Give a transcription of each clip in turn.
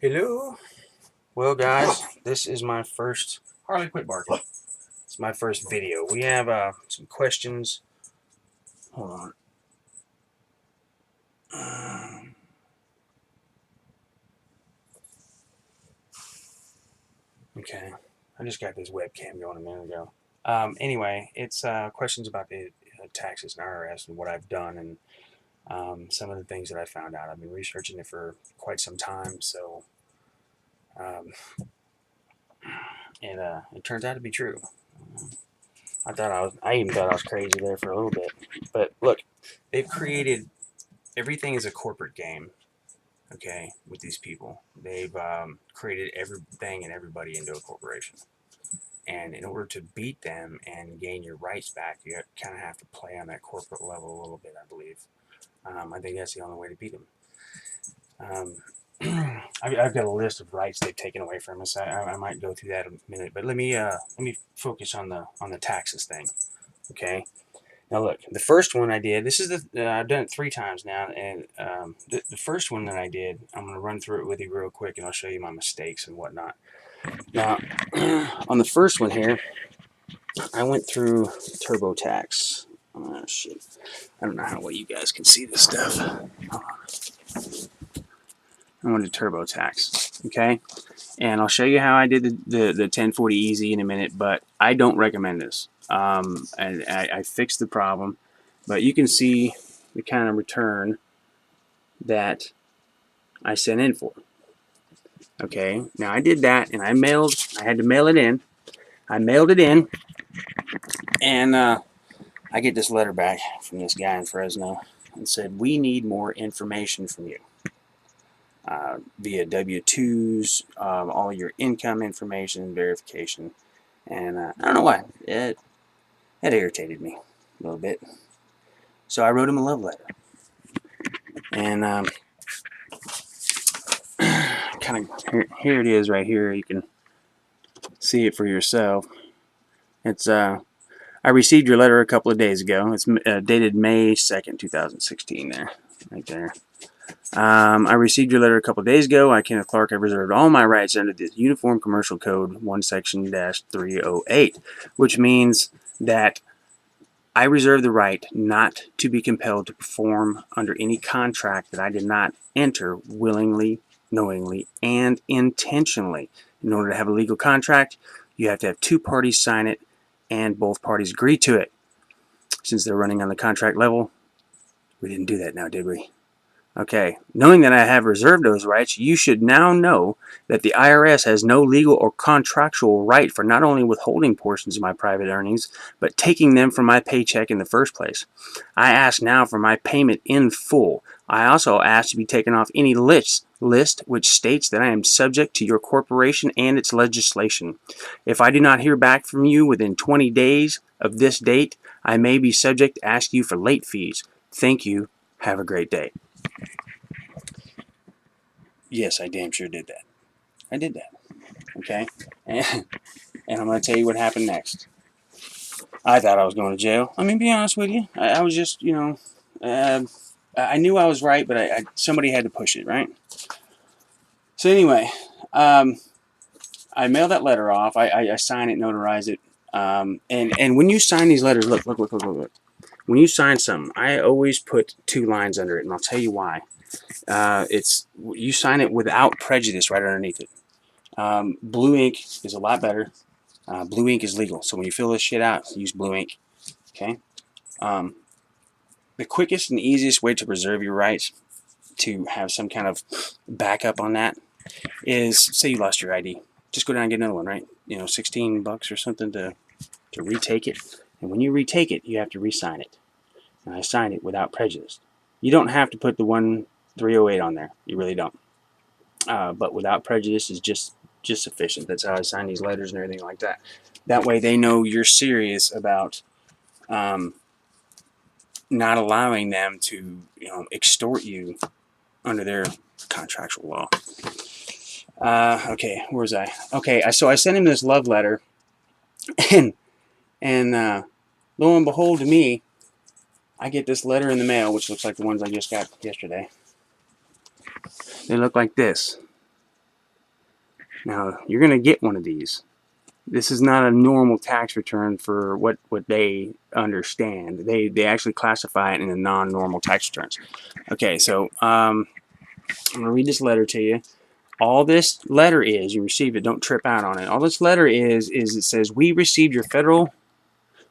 Hello. Well, guys, this is my first Harley quit barking. It's my first video. We have some questions. Hold on. Okay, I just got this webcam going a minute ago. Anyway, it's questions about the taxes and IRS and what I've done and some of the things that I found out. I've been researching it for quite some time, so um, it turns out to be true. I even thought I was crazy there for a little bit. But look, they've created everything is a corporate game. Okay, with these people, they've created everything and everybody into a corporation. And in order to beat them and gain your rights back, you kind of have to play on that corporate level a little bit, I believe. I think that's the only way to beat them. I've got a list of rights they've taken away from us. I might go through that in a minute, but let me focus on the taxes thing. Okay. Now look, the first one I did. This is I've done it 3 times now, and the first one that I did, I'm going to run through it with you real quick, and I'll show you my mistakes and whatnot. Now, on the first one here, I went through TurboTax. Oh shit! I don't know how well you guys can see this stuff. I went to TurboTax. Okay, and I'll show you how I did the 1040 easy in a minute, but I don't recommend this. And I fixed the problem, but you can see the kind of return that I sent in for. Okay, now I did that, and I had to mail it in. I mailed it in, and I get this letter back from this guy in Fresno and said, we need more information from you. Via W-2s, all your income information, verification, and I don't know why. It irritated me a little bit. So I wrote him a love letter. And kind of here it is right here. You can see it for yourself. It's I received your letter a couple of days ago. It's dated May 2nd, 2016 there, right there. I received your letter a couple of days ago. I, Kenneth Clark, have reserved all my rights under the Uniform Commercial Code 1 Section -308, which means that I reserve the right not to be compelled to perform under any contract that I did not enter willingly, knowingly, and intentionally. In order to have a legal contract, you have to have 2 parties sign it and both parties agree to it. Since they're running on the contract level, we didn't do that now, did we? Okay, knowing that I have reserved those rights, you should now know that the IRS has no legal or contractual right for not only withholding portions of my private earnings, but taking them from my paycheck in the first place. I ask now for my payment in full. I also ask to be taken off any list which states that I am subject to your corporation and its legislation. If I do not hear back from you within 20 days of this date, I may be subject to ask you for late fees. Thank you. Have a great day. Yes, I damn sure did that. I did that. Okay? And I'm going to tell you what happened next. I thought I was going to jail. I mean, be honest with you. I was just, I knew I was right, but somebody had to push it, right? So anyway, I mailed that letter off. I sign it, notarize it. And when you sign these letters, look. When you sign something, I always put 2 lines under it, and I'll tell you why. You sign it without prejudice right underneath it. Blue ink is a lot better. Blue ink is legal, so when you fill this shit out, use blue ink. Okay. The quickest and easiest way to preserve your rights, to have some kind of backup on that, is say you lost your ID. Just go down and get another one, right? $16 or something to retake it. And when you retake it, you have to re-sign it. And I signed it without prejudice. You don't have to put the 1308 on there. You really don't. But without prejudice is just sufficient. That's how I sign these letters and everything like that. That way they know you're serious about not allowing them to extort you under their contractual law. Okay, where was I? Okay, so I sent him this love letter, and lo and behold, to me, I get this letter in the mail, which looks like the ones I just got yesterday. They look like this. Now, you're going to get one of these. This is not a normal tax return for what they understand. They actually classify it in the non-normal tax returns. Okay, so I'm going to read this letter to you. All this letter is, you receive it, don't trip out on it. All this letter is it says, we received your federal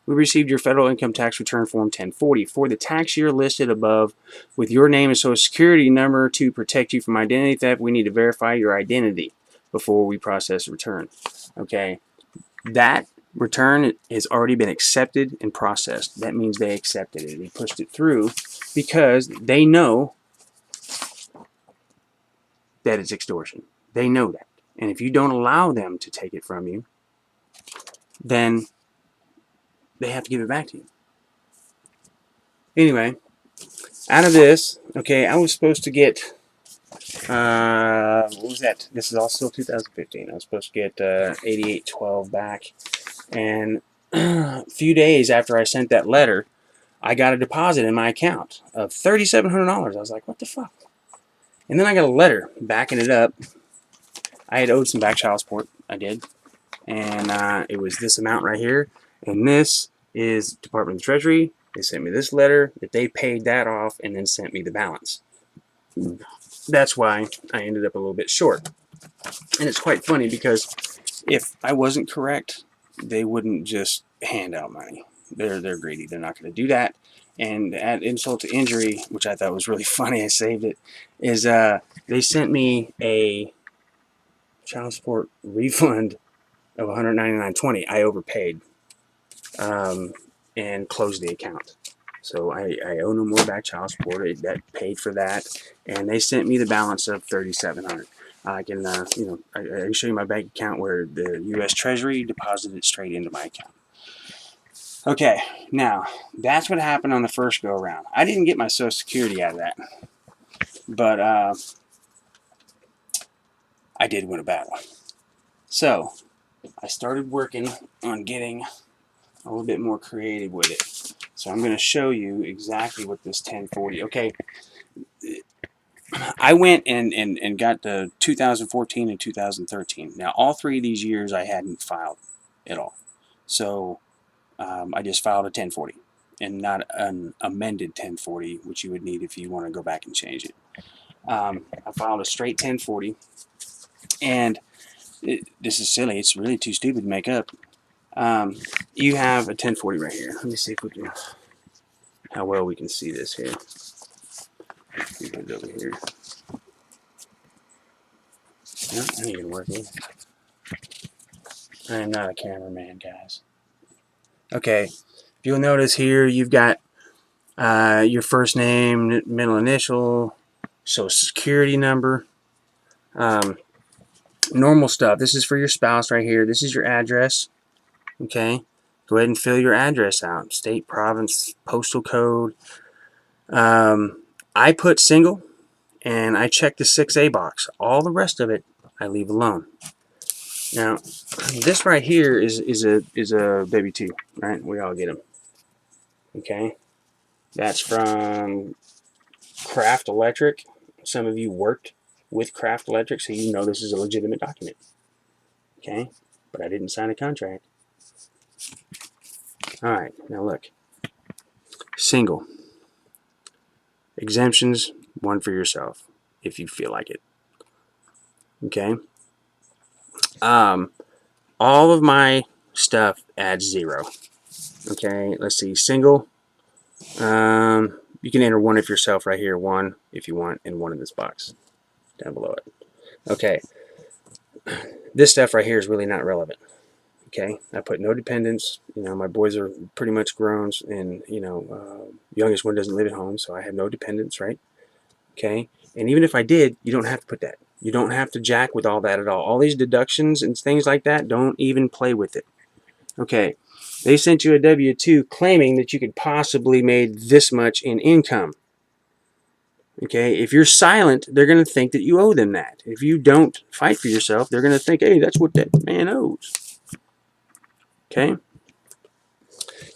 income tax return form 1040 for the tax year listed above with your name and social security number. To protect you from identity theft, we need to verify your identity before we process a return. Okay, that return has already been accepted and processed. That means they accepted it. They pushed it through because they know that it's extortion. They know that. And if you don't allow them to take it from you, then they have to give it back to you. Anyway, out of this, okay, I was supposed to get, what was that? This is all still 2015. I was supposed to get 8812 back. And a few days after I sent that letter, I got a deposit in my account of $3,700. I was like, what the fuck? And then I got a letter backing it up. I had owed some back child support. I did. And it was this amount right here. And this is Department of the Treasury. They sent me this letter that they paid that off and then sent me the balance. That's why I ended up a little bit short. And it's quite funny because if I wasn't correct, they wouldn't just hand out money. They're greedy. They're not going to do that. And to add insult to injury, which I thought was really funny, I saved it, is they sent me a child support refund of $199.20. I overpaid and closed the account. So I owe no more back child support. That paid for that, and they sent me the balance of $3,700. I can, I can show you my bank account where the U.S. Treasury deposited it straight into my account. Okay, now that's what happened on the first go around. I didn't get my Social Security out of that, but I did win a battle. So I started working on getting a little bit more creative with it. So I'm going to show you exactly what this 1040. Okay, I went and got the 2014 and 2013. Now, all three of these years I hadn't filed at all. So I just filed a 1040 and not an amended 1040, which you would need if you want to go back and change it. I filed a straight 1040, and this is silly. It's really too stupid to make up. You have a 1040 right here. Let me see if we can, how well we can see this here. Let me put it over here. No, that ain't gonna work either. I am not a cameraman, guys. Okay, if you'll notice here, you've got your first name, middle initial, social security number, normal stuff. This is for your spouse right here. This is your address. Okay, go ahead and fill your address out. State, province, postal code. I put single, and I check the 6A box. All the rest of it, I leave alone. Now, this right here is a baby 2, right? We all get them. Okay, that's from Craft Electric. Some of you worked with Craft Electric, so you know this is a legitimate document. Okay, but I didn't sign a contract. All right, now look. Single. Exemptions, one for yourself, if you feel like it. Okay. All of my stuff adds 0. Okay, let's see. Single. You can enter 1 of yourself right here, 1 if you want, and 1 in this box down below it. Okay. This stuff right here is really not relevant. Okay, I put no dependents. You know, my boys are pretty much grown, and youngest one doesn't live at home, so I have no dependents, right? Okay, and even if I did, you don't have to put that. You don't have to jack with all that at all. All these deductions and things like that, don't even play with it. Okay, they sent you a W-2 claiming that you could possibly made this much in income. Okay, if you're silent, they're going to think that you owe them that. If you don't fight for yourself, they're going to think, hey, that's what that man owes. Okay,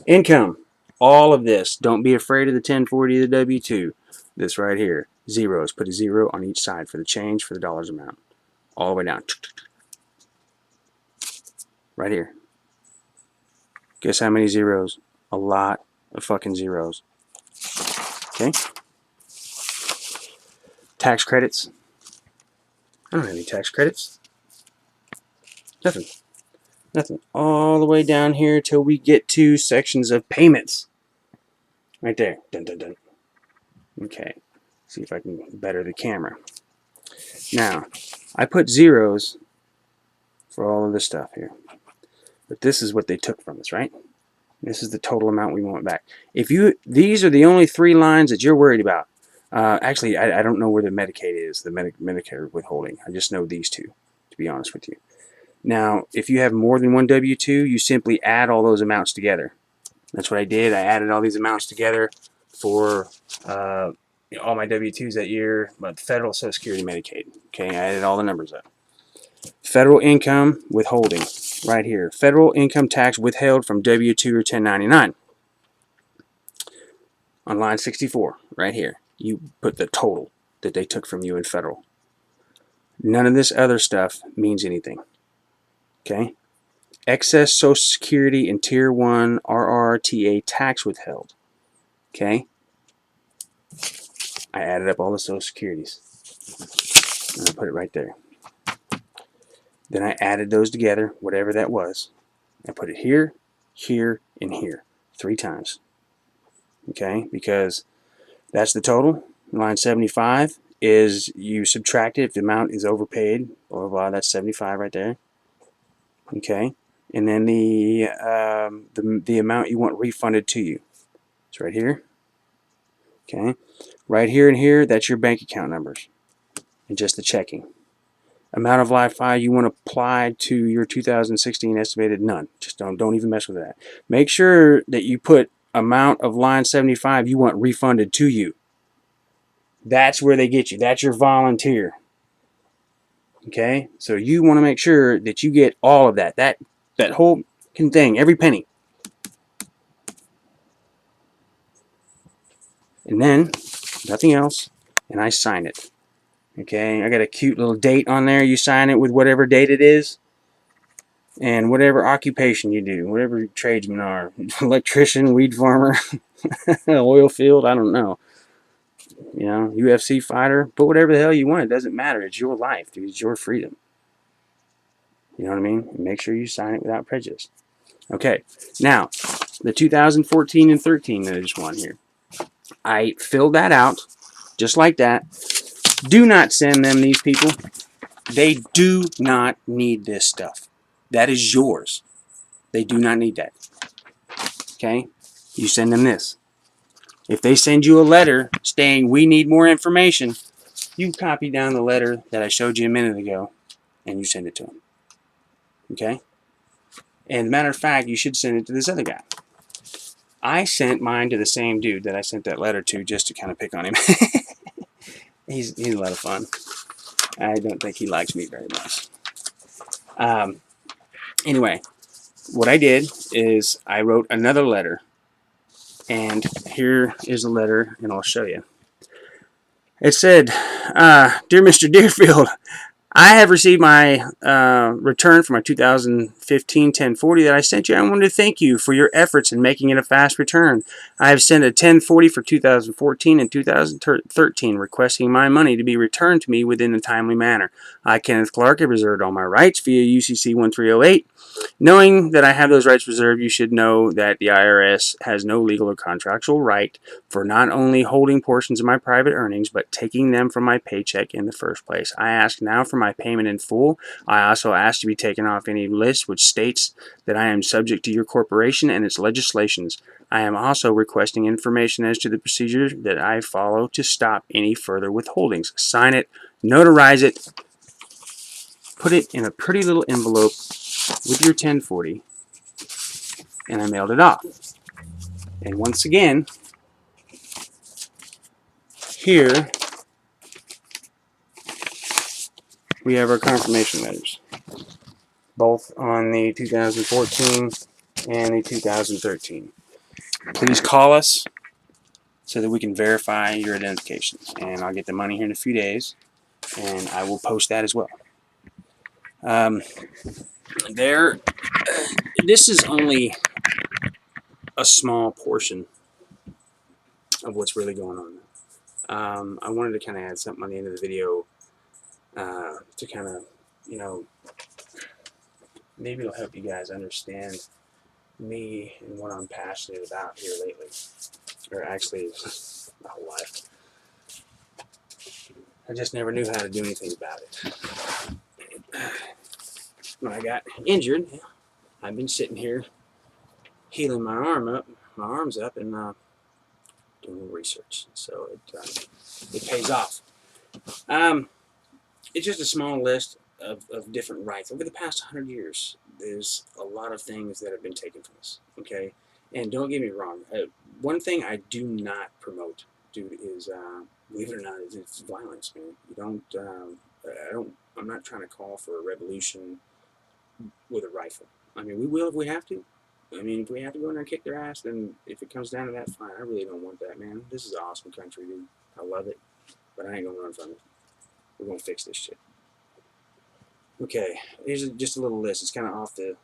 income, all of this. Don't be afraid of the 1040, the W-2. This right here, zeros. Put a 0 on each side for the change, for the dollars amount, all the way down. right here. Guess how many zeros? A lot of fucking zeros. Okay. Tax credits. I don't have any tax credits. Nothing. Nothing. All the way down here till we get to sections of payments. Right there. Dun, dun, dun. Okay. See if I can better the camera. Now, I put zeros for all of this stuff here. But this is what they took from us, right? This is the total amount we want back. These are the only 3 lines that you're worried about. Actually, I don't know where the Medicaid is, the Medicare withholding. I just know these 2, to be honest with you. Now, if you have more than one W-2, you simply add all those amounts together. That's what I did. I added all these amounts together for all my W-2s that year, but federal, Social Security, Medicaid. Okay, I added all the numbers up. Federal income withholding, right here. Federal income tax withheld from W-2 or 1099. On line 64, right here, you put the total that they took from you in federal. None of this other stuff means anything. Okay? Excess Social Security and Tier 1 RRTA tax withheld. Okay? I added up all the Social Securities. And I put it right there. Then I added those together, whatever that was. I put it here, here, and here. 3 times. Okay? Because that's the total. Line 75 is you subtract it if the amount is overpaid. Blah, blah, blah. That's 75 right there. Okay? And then the amount you want refunded to you. It's right here. Okay? Right here and here, that's your bank account numbers. And just the checking. Amount of Wi-Fi you want to apply to your 2016 estimated, none. Just don't even mess with that. Make sure that you put amount of line 75 you want refunded to you. That's where they get you. That's your volunteer. Okay? So you want to make sure that you get all of that. That whole thing, every penny. And then, nothing else, and I sign it. Okay? I got a cute little date on there. You sign it with whatever date it is. And whatever occupation you do, whatever tradesmen are. Electrician, weed farmer, oil field, I don't know. You know, UFC fighter, put whatever the hell you want. It doesn't matter. It's your life, dude. It's your freedom. You know what I mean? And make sure you sign it without prejudice. Okay, now, the 2014 and 13 that I just want here. I filled that out, just like that. Do not send them these people. They do not need this stuff. That is yours. They do not need that. Okay? You send them this. If they send you a letter saying we need more information, you copy down the letter that I showed you a minute ago and you send it to them. Okay? And matter of fact, you should send it to this other guy. I sent mine to the same dude that I sent that letter to just to kind of pick on him. He's a lot of fun. I don't think he likes me very much. Anyway, what I did is I wrote another letter. And here is a letter, and I'll show you. It said, Dear Mr. Deerfield, I have received my return for my 2015 1040 that I sent you. I wanted to thank you for your efforts in making it a fast return. I have sent a 1040 for 2014 and 2013 requesting my money to be returned to me within a timely manner. I, Kenneth Clark, have reserved all my rights via UCC 1308. Knowing that I have those rights reserved, you should know that the IRS has no legal or contractual right for not only holding portions of my private earnings, but taking them from my paycheck in the first place. I ask now for my payment in full. I also ask to be taken off any list which states that I am subject to your corporation and its legislations. I am also requesting information as to the procedure that I follow to stop any further withholdings. Sign it, notarize it, put it in a pretty little envelope with your 1040, and I mailed it off. And once again, here we have our confirmation letters, both on the 2014 and the 2013. Please call us so that we can verify your identification, and I'll get the money here in a few days, and I will post that as well. There This is only a small portion of what's really going on. I wanted to kind of add something on the end of the video to kind of, you know, maybe it'll help you guys understand me and what I'm passionate about here lately, or actually my whole life. I just never knew how to do anything about it. When I got injured, I've been sitting here healing my arms up, and doing research. So it pays off. It's just a small list of different rights. Over the past 100 years, there's a lot of things that have been taken from us, okay? And don't get me wrong, one thing I do not promote, dude, is, believe it or not, it's violence, man. You don't, I'm not trying to call for a revolution with a rifle. I mean, we will if we have to. I mean, if we have to go in there and kick their ass, then if it comes down to that, fine. I really don't want that, man. This is an awesome country, dude. I love it, but I ain't gonna run from it. We're gonna fix this shit. Okay, here's just a little list. It's kind of off the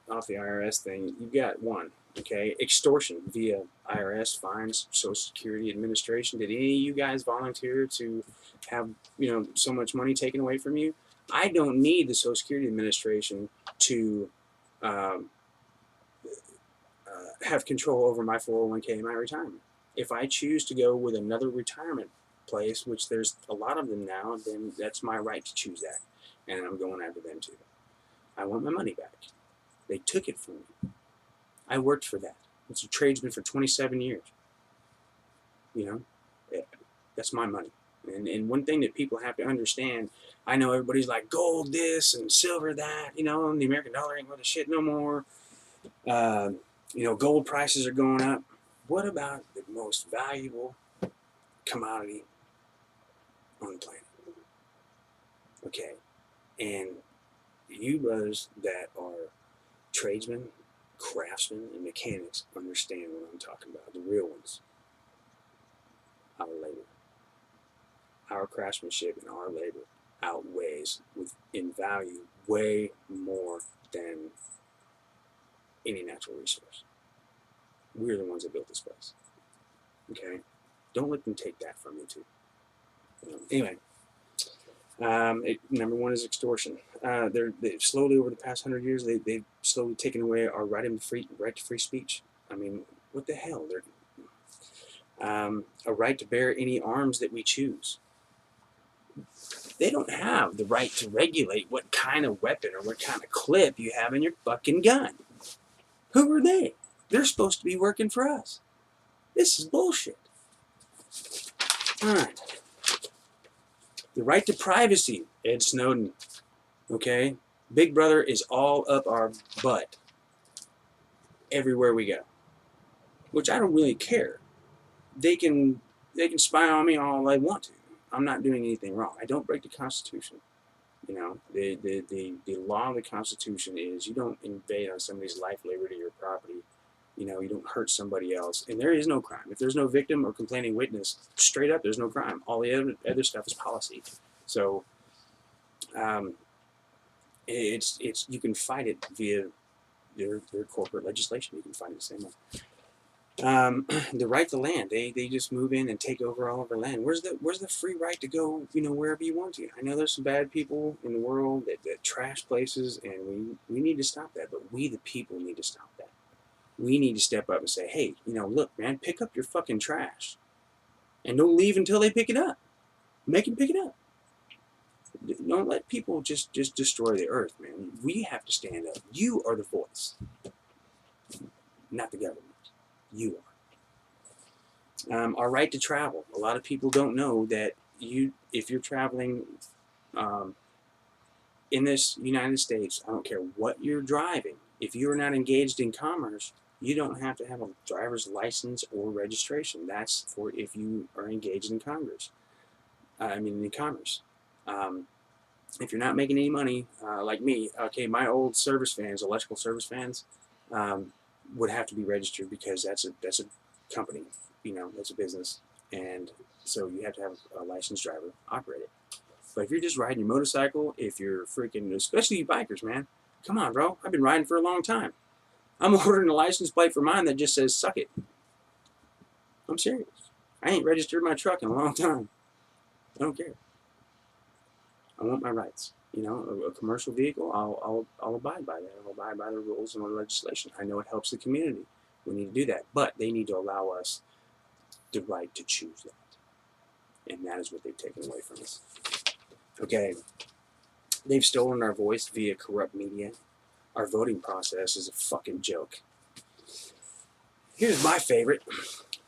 IRS thing. You've got one, okay, extortion via IRS, fines, Social Security Administration. Did any of you guys volunteer to have, so much money taken away from you? I don't need the Social Security Administration to have control over my 401k and my retirement. If I choose to go with another retirement place, which there's a lot of them now, then that's my right to choose that. And I'm going after them too. I want my money back. They took it from me. I worked for that. It's a tradesman for 27 years. That's my money. And one thing that people have to understand, I know everybody's like, gold this and silver that, and the American dollar ain't worth a shit no more. Gold prices are going up. What about the most valuable commodity on the planet? Okay. And you brothers that are tradesmen, craftsmen, and mechanics understand what I'm talking about. The real ones. Our labor. Our craftsmanship and our labor outweighs in value way more than any natural resource. We're the ones that built this place. Okay? Don't let them take that from you too. Anyway. Number one is extortion. They've slowly, over the past 100 years, they've slowly taken away our right to free speech. I mean, what the hell? A right to bear any arms that we choose. They don't have the right to regulate what kind of weapon or what kind of clip you have in your fucking gun. Who are they? They're supposed to be working for us. This is bullshit. All right. The right to privacy, Ed Snowden. Okay? Big Brother is all up our butt everywhere we go. Which I don't really care. They can spy on me all they want to. I'm not doing anything wrong. I don't break the Constitution. The law of the Constitution is you don't invade on somebody's life, liberty, or property. You don't hurt somebody else. And there is no crime. If there's no victim or complaining witness, straight up, there's no crime. All the other stuff is policy. So, it's you can fight it via their corporate legislation. You can fight it the same way. The right to land. They just move in and take over all of our land. Where's the free right to go, wherever you want to? I know there's some bad people in the world that trash places, and we need to stop that. But we, the people, need to stop that. We need to step up and say, hey, look, man, pick up your fucking trash. And don't leave until they pick it up. Make them pick it up. Don't let people just destroy the earth, man. We have to stand up. You are the voice, not the government. You are. Our right to travel. A lot of people don't know that if you're traveling in this United States, I don't care what you're driving, if you're not engaged in commerce, you don't have to have a driver's license or registration. That's for if you are engaged in commerce. If you're not making any money, like me, okay, my old service fans, electrical service fans, would have to be registered because that's a company, that's a business, and so you have to have a licensed driver operate it. But if you're just riding your motorcycle, if you're freaking, especially you bikers, man, Come on, bro. I've been riding for a long time. I'm ordering a license plate for mine that just says "suck it." I'm serious. I ain't registered my truck in a long time. I don't care. I want my rights. You know, a commercial vehicle, I'll abide by that. I'll abide by the rules and the legislation. I know it helps the community. We need to do that. But they need to allow us the right to choose that. And that is what they've taken away from us. Okay. They've stolen our voice via corrupt media. Our voting process is a fucking joke. Here's my favorite,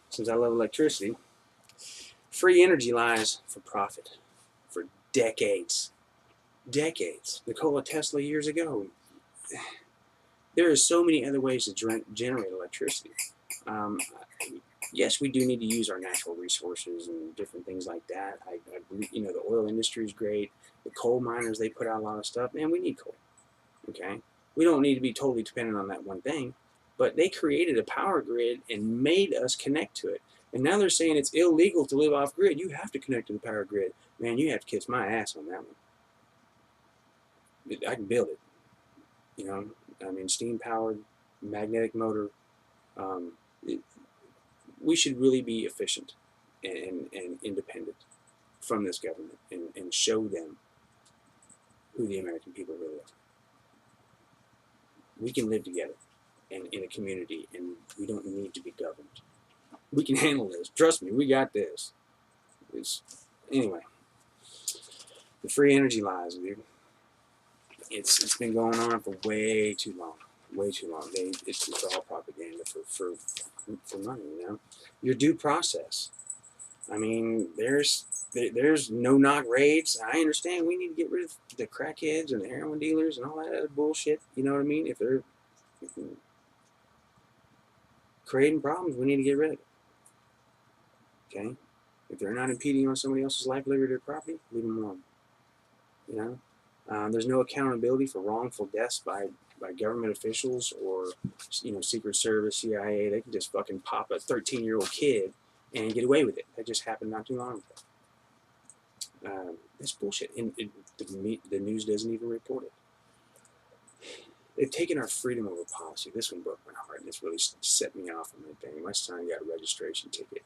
since I love electricity. Free energy lies for profit for decades. Decades. Nikola Tesla years ago. There are so many other ways to generate electricity. Yes, we do need to use our natural resources and different things like that. You know, the oil industry is great. The coal miners, they put out a lot of stuff. Man, we need coal. Okay? We don't need to be totally dependent on that one thing. But they created a power grid and made us connect to it. And now they're saying it's illegal to live off grid. You have to connect to the power grid. Man, you have to kiss my ass on that one. I can build it. You know, I mean, steam powered, magnetic motor. We should really be efficient and independent from this government and show them who the American people really are. We can live together in a community, and we don't need to be governed. We can handle this. Trust me, we got this. Anyway, the free energy lies, dude. It's been going on for way too long. Way too long. It's all propaganda for money, you know? Your due process. I mean, there's no-knock raids. I understand we need to get rid of the crackheads and the heroin dealers and all that other bullshit. You know what I mean? If they're creating problems, we need to get rid of it. Okay? If they're not impeding on somebody else's life, liberty, or property, leave them alone. You know? There's no accountability for wrongful deaths by government officials or, you know, Secret Service, CIA. They can just fucking pop a 13-year-old kid and get away with it. That just happened not too long ago. That's bullshit. And the news doesn't even report it. They've taken our freedom over policy. This one broke my heart, and this really set me off on my thing. My son got a registration ticket,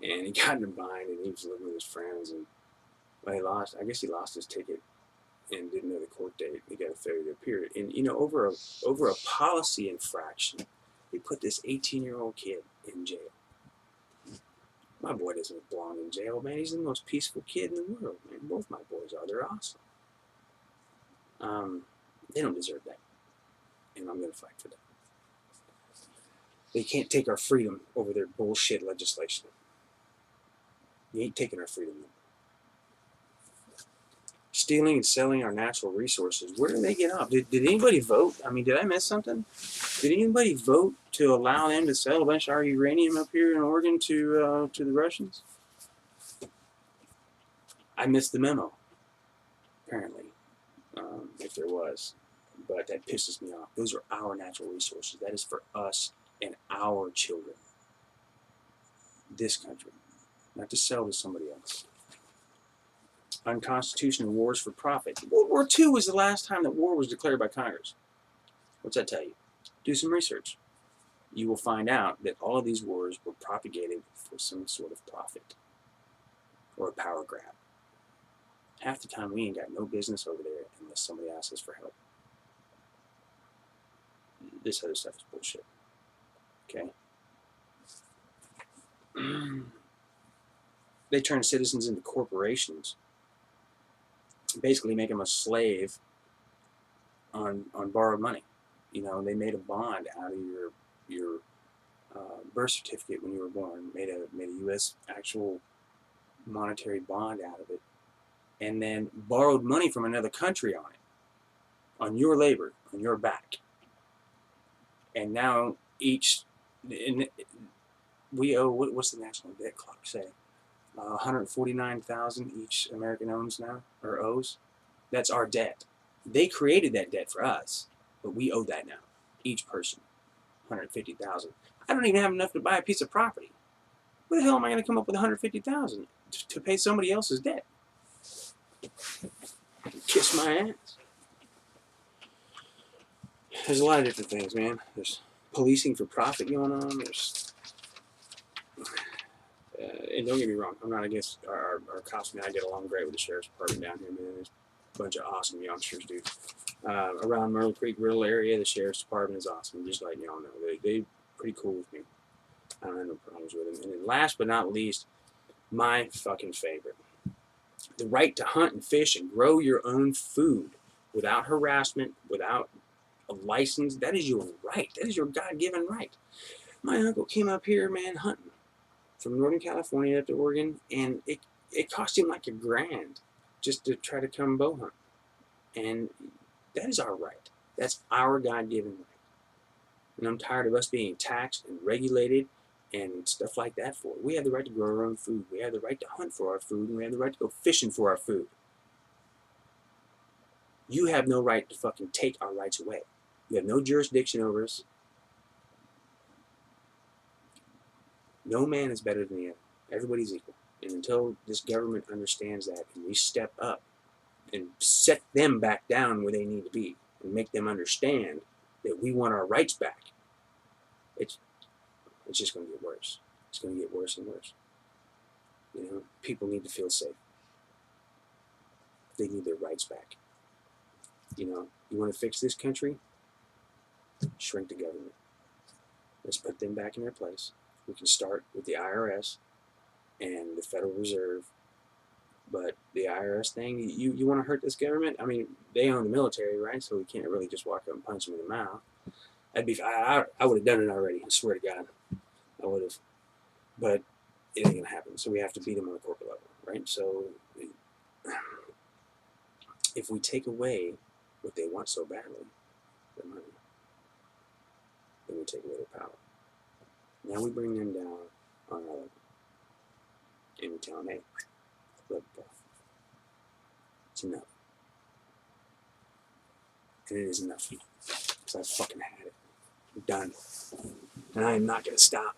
and he got in a bind, and he was living with his friends, and well, I guess he lost his ticket and didn't know the court date. He got a failure to appear. And, you know, over a policy infraction, they put this 18-year-old kid in jail. My boy doesn't belong in jail, man. He's the most peaceful kid in the world, man. Both my boys are. They're awesome. They don't deserve that. And I'm going to fight for that. They can't take our freedom over their bullshit legislation. You ain't taking our freedom. Stealing and selling our natural resources. Where do they get off? Did anybody vote? I mean, did I miss something? Did anybody vote to allow them to sell a bunch of our uranium up here in Oregon to the Russians? I missed the memo, apparently, if there was. But that pisses me off. Those are our natural resources. That is for us and our children. This country. Not to sell to somebody else. Unconstitutional wars for profit. World War II was the last time that war was declared by Congress. What's that tell you? Do some research. You will find out that all of these wars were propagated for some sort of profit or a power grab. Half the time we ain't got no business over there unless somebody asks us for help. This other stuff is bullshit. Okay? They turn citizens into corporations. Basically make them a slave on borrowed money. You know, they made a bond out of your birth certificate when you were born. Made a U.S. actual monetary bond out of it, and then borrowed money from another country on it, on your labor, on your back. And now we owe, what's the national debt clock say? 149,000 each American owns now, or owes. That's our debt. They created that debt for us, but we owe that now, each person, 150,000. I don't even have enough to buy a piece of property. Where the hell am I going to come up with 150,000 to pay somebody else's debt? Kiss my ass. There's a lot of different things, man. There's policing for profit going on. There's, and don't get me wrong, I'm not against our cops. Man, I get along great with the sheriff's department down here, man. There's a bunch of awesome youngsters, dude. Around Myrtle Creek rural area, the sheriff's department is awesome. Just letting y'all know, they pretty cool with me. I don't have no problems with them. And then last but not least, my fucking favorite, the right to hunt and fish and grow your own food without harassment, without a license. That is your right. That is your God-given right. My uncle came up here, man, hunting from Northern California up to Oregon, and it cost him like $1,000 just to try to come bow hunt. And that is our right. That's our God-given right. And I'm tired of us being taxed and regulated and stuff like that for it. We have the right to grow our own food. We have the right to hunt for our food, and we have the right to go fishing for our food. You have no right to fucking take our rights away. You have no jurisdiction over us. No man is better than the other. Everybody's equal. And until this government understands that, and we step up and set them back down where they need to be, and make them understand that we want our rights back, it's just going to get worse. It's going to get worse and worse. You know, people need to feel safe. They need their rights back. You know, you want to fix this country? Shrink the government. Let's put them back in their place. We can start with the IRS and the Federal Reserve. But the IRS thing, you want to hurt this government? I mean, they own the military, right? So we can't really just walk up and punch them in the mouth. I would have done it already. I swear to God, I would have. But it ain't gonna happen. So we have to beat them on the corporate level, right? So if we take away what they want so badly, their money, then we take away their power. Now we bring them down on our level, and we tell them, hey, look, bro, it's enough. And it is enough. Because I fucking had it. I'm done. And I am not going to stop.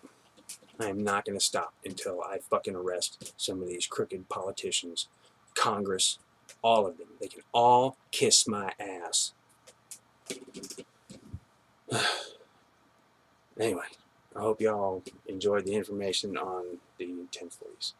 I am not going to stop until I fucking arrest some of these crooked politicians, Congress, all of them. They can all kiss my ass. Anyway, I hope y'all enjoyed the information on the 1040s.